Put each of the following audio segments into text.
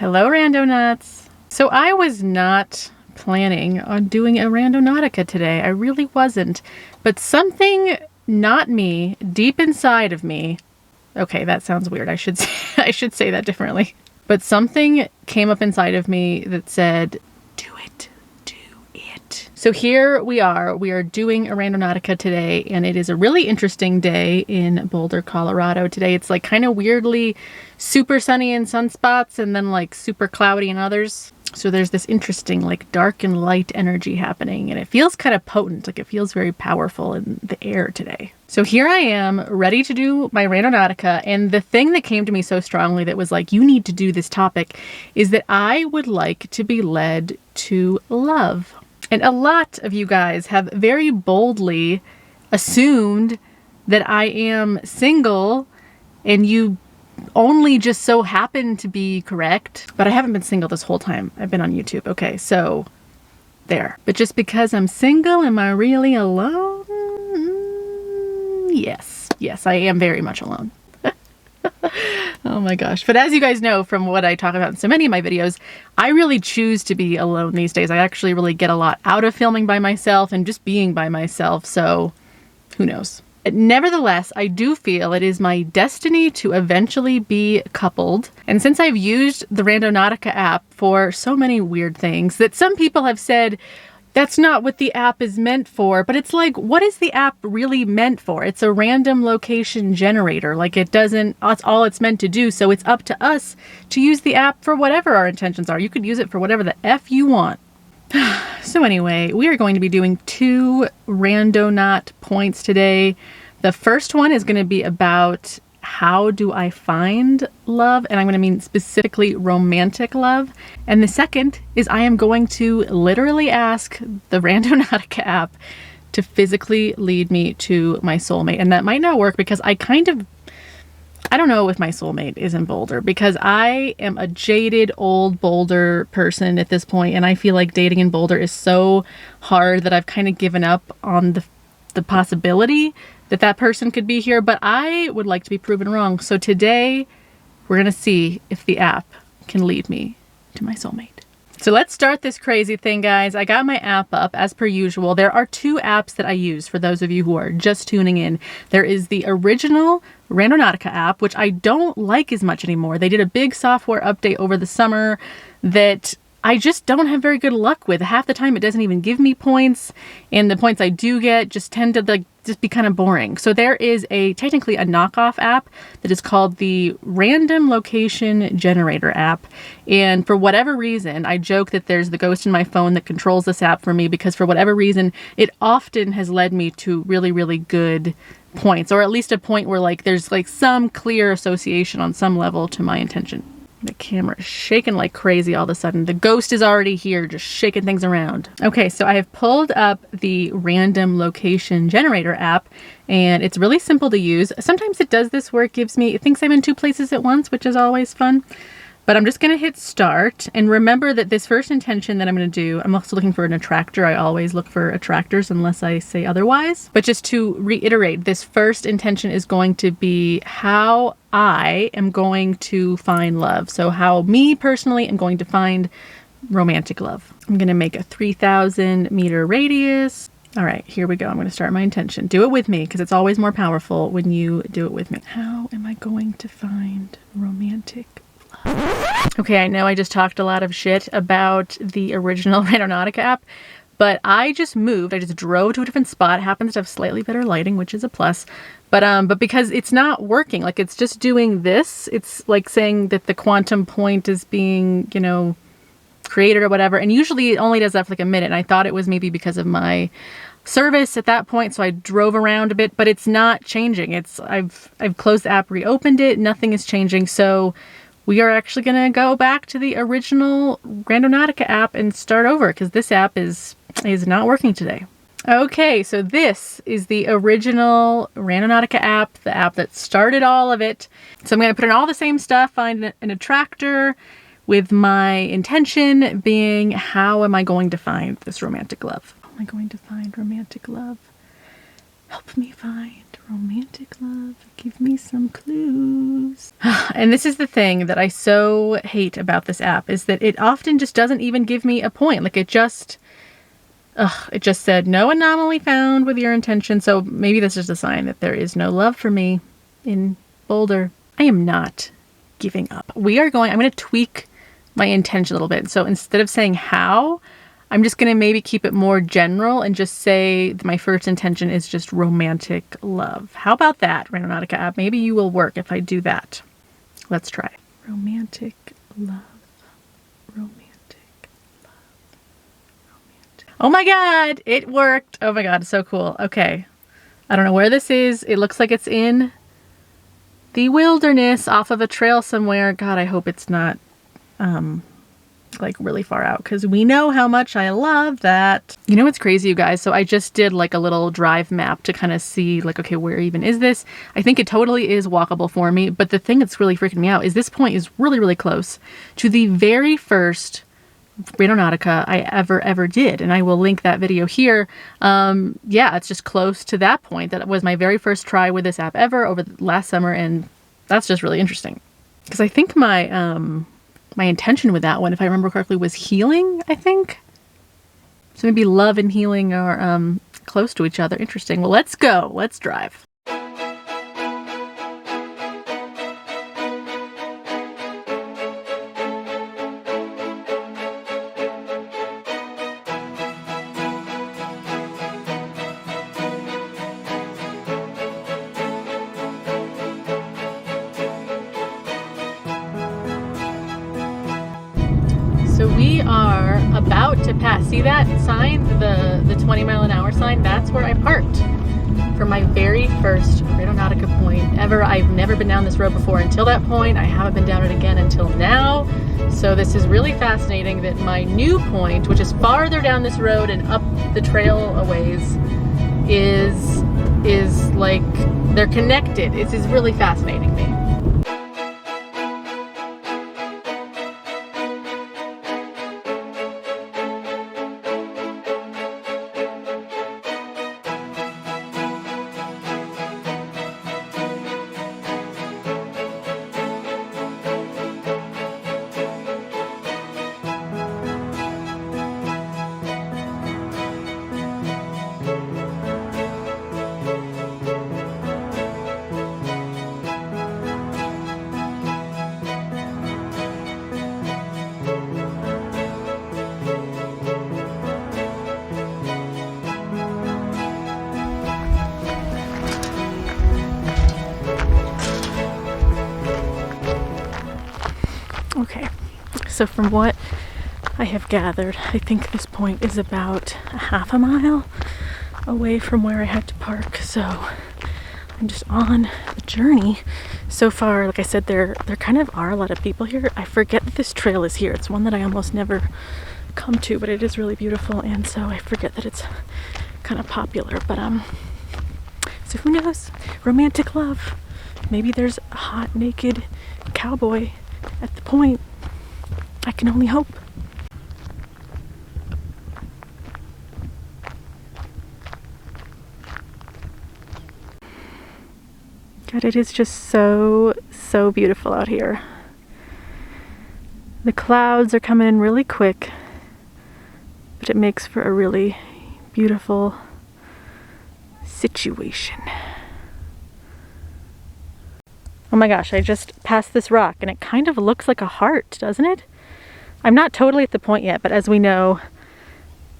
Hello, Randonauts. So I was not planning on doing a Randonautica today. I really wasn't. But something, not me, deep inside of me, okay, that sounds weird. I should say that differently. But something came up inside of me that said, do it. Do it. So here we are. We are doing a Randonautica today, and it is a really interesting day in Boulder, Colorado. Today it's like kind of weirdly super sunny in some spots and then like super cloudy in others. So there's this interesting like dark and light energy happening, and it feels kind of potent, like it feels very powerful in the air today. So here I am ready to do my Randonautica, and the thing that came to me so strongly that was like, you need to do this topic, is that I would like to be led to love. And a lot of you guys have very boldly assumed that I am single, and you only just so happen to be correct. But I haven't been single this whole time. I've been on YouTube. Okay, so there. But just because I'm single, am I really alone? Yes, I am very much alone. Oh my gosh. But as you guys know from what I talk about in so many of my videos, I really choose to be alone these days. I actually really get a lot out of filming by myself and just being by myself. So who knows? Nevertheless, I do feel it is my destiny to eventually be coupled. And since I've used the Randonautica app for so many weird things that some people have said, that's not what the app is meant for. But it's like, what is the app really meant for? It's a random location generator. Like that's all it's meant to do. So it's up to us to use the app for whatever our intentions are. You could use it for whatever the F you want. So anyway, we are going to be doing 2 Randonaut points today. The first one is going to be about how do I find love, and I'm going to mean specifically romantic love. And the second is I am going to literally ask the Randonautica app to physically lead me to my soulmate. And that might not work because I don't know if my soulmate is in Boulder, because I am a jaded old Boulder person at this point, and I feel like dating in Boulder is so hard that I've kind of given up on the possibility that person could be here, but I would like to be proven wrong. So today we're going to see if the app can lead me to my soulmate. So let's start this crazy thing, guys. I got my app up as per usual. There are 2 apps that I use for those of you who are just tuning in. There is the original Randonautica app, which I don't like as much anymore. They did a big software update over the summer that I just don't have very good luck with. Half the time it doesn't even give me points, and the points I do get just tend to just be kind of boring. So there is technically a knockoff app that is called the Random Location Generator app. And for whatever reason, I joke that there's the ghost in my phone that controls this app for me, because for whatever reason, it often has led me to really, really good points, or at least a point where like there's like some clear association on some level to my intention. The camera is shaking like crazy all of a sudden. The ghost is already here, just shaking things around. Okay, so I have pulled up the Random Location Generator app, and it's really simple to use. Sometimes it does this where it thinks I'm in 2 places at once, which is always fun. But I'm just going to hit start, and remember that this first intention that I'm going to do, I'm also looking for an attractor. I always look for attractors unless I say otherwise. But just to reiterate, this first intention is going to be how I am going to find love. So how me personally am going to find romantic love. I'm going to make a 3,000 meter radius. All right, here we go. I'm going to start my intention. Do it with me, because it's always more powerful when you do it with me. How am I going to find romantic love? Okay, I know I just talked a lot of shit about the original Randonautica app, but I just moved. I just drove to a different spot. It happens to have slightly better lighting, which is a plus. But because it's not working, like it's just doing this. It's like saying that the quantum point is being, created or whatever. And usually it only does that for like a minute. And I thought it was maybe because of my service at that point. So I drove around a bit, but it's not changing. I've closed the app, reopened it. Nothing is changing. So we are actually going to go back to the original Randonautica app and start over, because this app is not working today. Okay, so this is the original Randonautica app, the app that started all of it. So I'm going to put in all the same stuff, find an attractor, with my intention being, how am I going to find this romantic love? How am I going to find romantic love? Help me find romantic love. Give me some clues. And this is the thing that I so hate about this app, is that it often just doesn't even give me a point. Like it just said no anomaly found with your intention. So maybe this is a sign that there is no love for me in Boulder. I am not giving up. I'm going to tweak my intention a little bit. So instead of saying how, I'm just going to maybe keep it more general and just say that my first intention is just romantic love. How about that, Randonautica app? Maybe you will work if I do that. Let's try. Romantic love. Romantic love. Romantic. Oh my God, it worked. Oh my God, so cool. Okay. I don't know where this is. It looks like it's in the wilderness off of a trail somewhere. God, I hope it's not like really far out, because we know how much I love that. You know what's crazy, you guys? So I just did like a little drive map to kind of see like, okay, where even is this? I think it totally is walkable for me, but the thing that's really freaking me out is this point is really, really close to the very first Randonautica I ever did, and I will link that video here. Yeah, it's just close to that point. That was my very first try with this app ever over the last summer, and that's just really interesting, because I think my intention with that one, if I remember correctly, was healing, I think. So maybe love and healing are close to each other. Interesting. Well, let's go. Let's drive. So we are about to pass. See that sign, the 20-mile-an-hour sign? That's where I parked for my very first Randonautica point ever. I've never been down this road before until that point. I haven't been down it again until now. So this is really fascinating that my new point, which is farther down this road and up the trail a ways, is like they're connected. This is really fascinating me. Okay, so from what I have gathered, I think this point is about a half a mile away from where I had to park. So I'm just on the journey. So far, like I said, there kind of are a lot of people here. I forget that this trail is here. It's one that I almost never come to, but it is really beautiful, and so I forget that it's kind of popular. But so who knows? Romantic love. Maybe there's a hot, naked cowboy at the point. I can only hope. God, it is just so beautiful out here. The clouds are coming in really quick, but it makes for a really beautiful situation. Oh my gosh, I just passed this rock and it kind of looks like a heart, doesn't it? I'm not totally at the point yet, but as we know,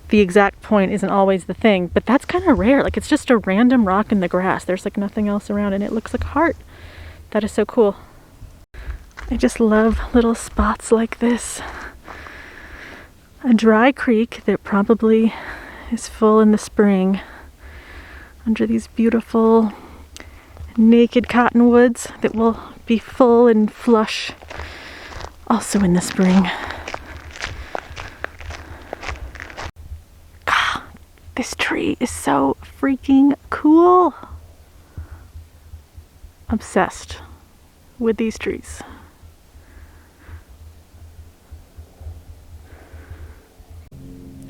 the exact point isn't always the thing, but that's kind of rare. Like, it's just a random rock in the grass. There's like nothing else around and it looks like a heart. That is so cool. I just love little spots like this. A dry creek that probably is full in the spring under these beautiful naked cottonwoods that will be full and flush also in the spring. God, this tree is so freaking cool. Obsessed with these trees.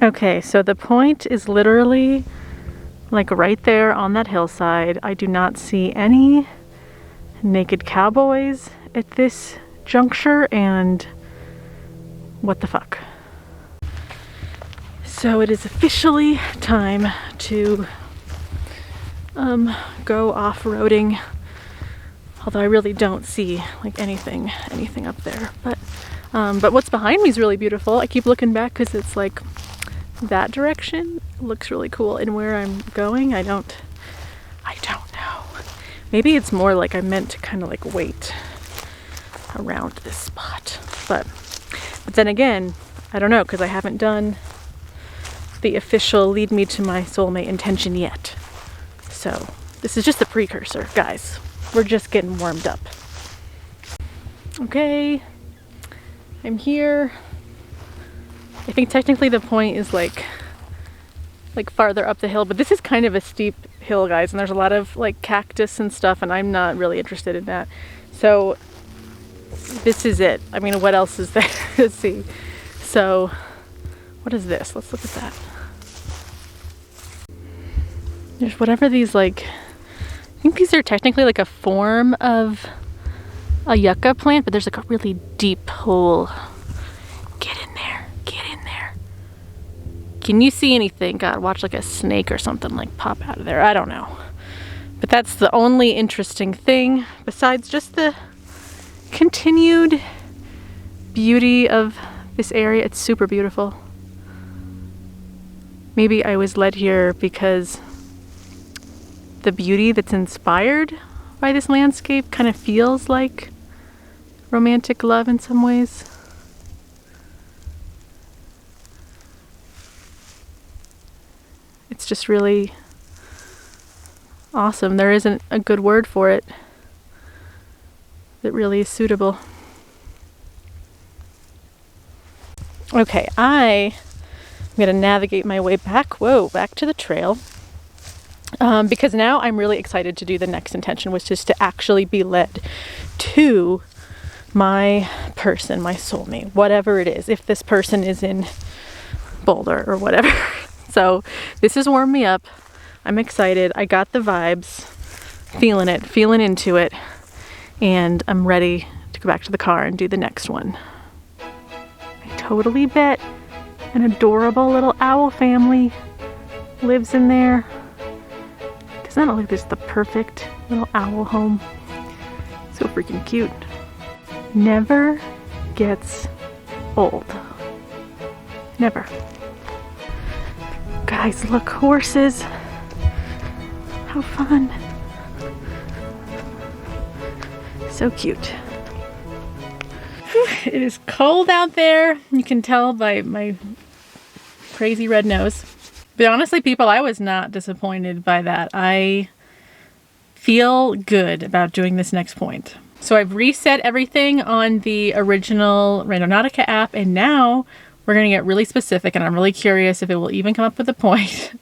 Okay, so the point is literally like right there on that hillside. I do not see any naked cowboys at this juncture, and what the fuck. So it is officially time to go off-roading, although I really don't see like anything up there, but what's behind me is really beautiful. I keep looking back because it's like that direction looks really cool, and where I'm going I don't know. Maybe it's more like I meant to kind of like wait around this spot, but then again I don't know, because I haven't done the official lead me to my soulmate intention yet. So this is just the precursor, guys. We're just getting warmed up. Okay, I'm here. I think technically the point is like farther up the hill, but this is kind of a steep hill, guys, and there's a lot of like cactus and stuff, and I'm not really interested in that. So this is it. I mean, what else is there to see? So what is this? Let's look at that. There's whatever these, like, I think these are technically like a form of a yucca plant, but there's like a really deep hole. Get in there, get in there. Can you see anything? God, watch like a snake or something like pop out of there. I don't know. But that's the only interesting thing besides just the continued beauty of this area. It's super beautiful. Maybe I was led here because the beauty that's inspired by this landscape kind of feels like romantic love in some ways. It's just really awesome. There isn't a good word for it that really is suitable. Okay, I'm gonna navigate my way back, back to the trail. Because now I'm really excited to do the next intention, which is to actually be led to my person, my soulmate, whatever it is, if this person is in Boulder or whatever. So this has warmed me up. I'm excited. I got the vibes, feeling it, feeling into it, and I'm ready to go back to the car and do the next one. I totally bet an adorable little owl family lives in there. Doesn't that look like this is the perfect little owl home? So freaking cute. Never gets old. Never. Guys, look, horses. How fun. So cute. Whew, it is cold out there. You can tell by my crazy red nose. But honestly, people, I was not disappointed by that. I feel good about doing this next point. So I've reset everything on the original Randonautica app, and now we're going to get really specific, and I'm really curious if it will even come up with a point.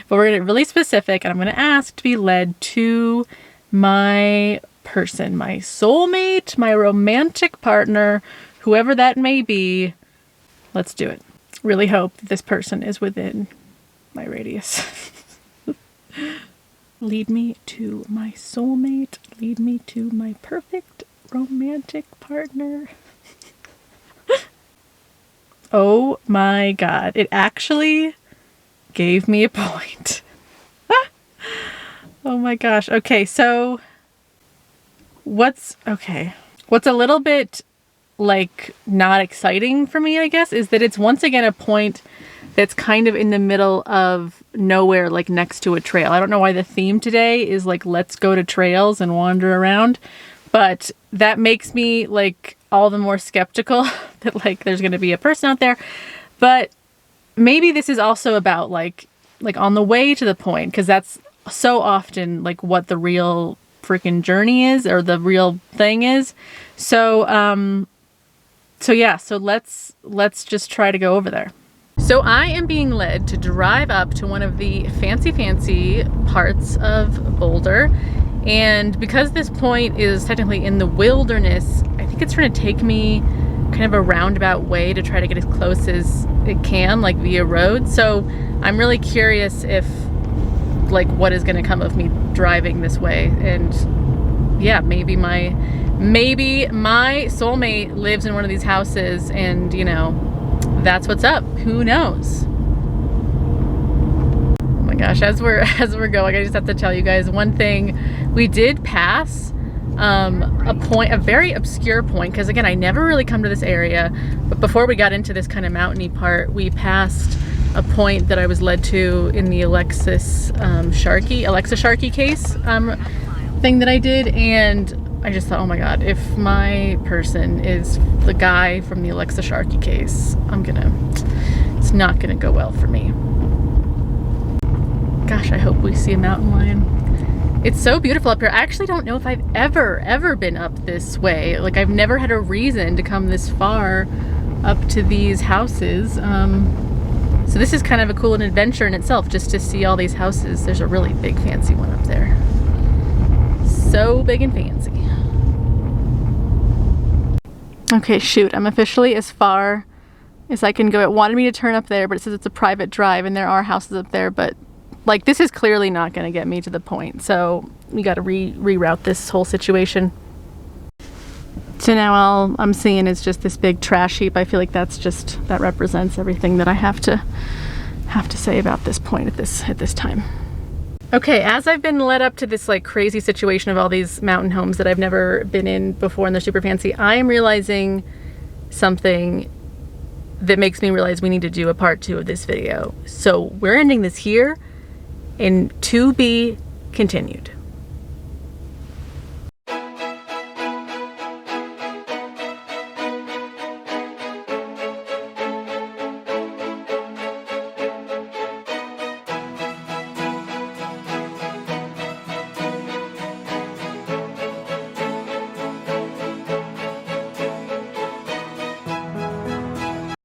But we're going to get really specific, and I'm going to ask to be led to my person, my soulmate, my romantic partner, whoever that may be. Let's do it. Really hope that this person is within my radius. Lead me to my soulmate. Lead me to my perfect romantic partner. Oh my God. It actually gave me a point. Oh my gosh. Okay, so what's a little bit like not exciting for me, I guess, is that it's once again a point that's kind of in the middle of nowhere, like next to a trail. I don't know why the theme today is like, let's go to trails and wander around, but that makes me like all the more skeptical that like there's going to be a person out there. But maybe this is also about like on the way to the point, because that's so often like what the real freaking journey is, or the real thing is. So yeah, so let's just try to go over there. So I am being led to drive up to one of the fancy parts of Boulder. And because this point is technically in the wilderness, I think it's trying to take me kind of a roundabout way to try to get as close as it can, like via road. So I'm really curious if like what is gonna come of me driving this way. And yeah, maybe my soulmate lives in one of these houses, and you know, that's what's up. Who knows? Oh my gosh, as we're going, I just have to tell you guys one thing. We did pass a very obscure point, because again, I never really come to this area, but before we got into this kind of mountainy part, we passed a point that I was led to in the Alexa Sharkey case thing that I did, and I just thought, oh my god, if my person is the guy from the Alexa Sharkey case, it's not gonna go well for me. Gosh, I hope we see a mountain lion. It's so beautiful up here. I actually don't know if I've ever been up this way. Like, I've never had a reason to come this far up to these houses. So this is kind of a cool adventure in itself, just to see all these houses. There's a really big fancy one up there. So big and fancy. Okay, shoot, I'm officially as far as I can go. It wanted me to turn up there, but it says it's a private drive and there are houses up there, but like, this is clearly not gonna get me to the point. So we gotta reroute this whole situation. So now all I'm seeing is just this big trash heap. I feel like that represents everything that I have to say about this point at this time. Okay, as I've been led up to this like crazy situation of all these mountain homes that I've never been in before and they're super fancy, I am realizing something that makes me realize we need to do a part 2 of this video. So we're ending this here, and to be continued.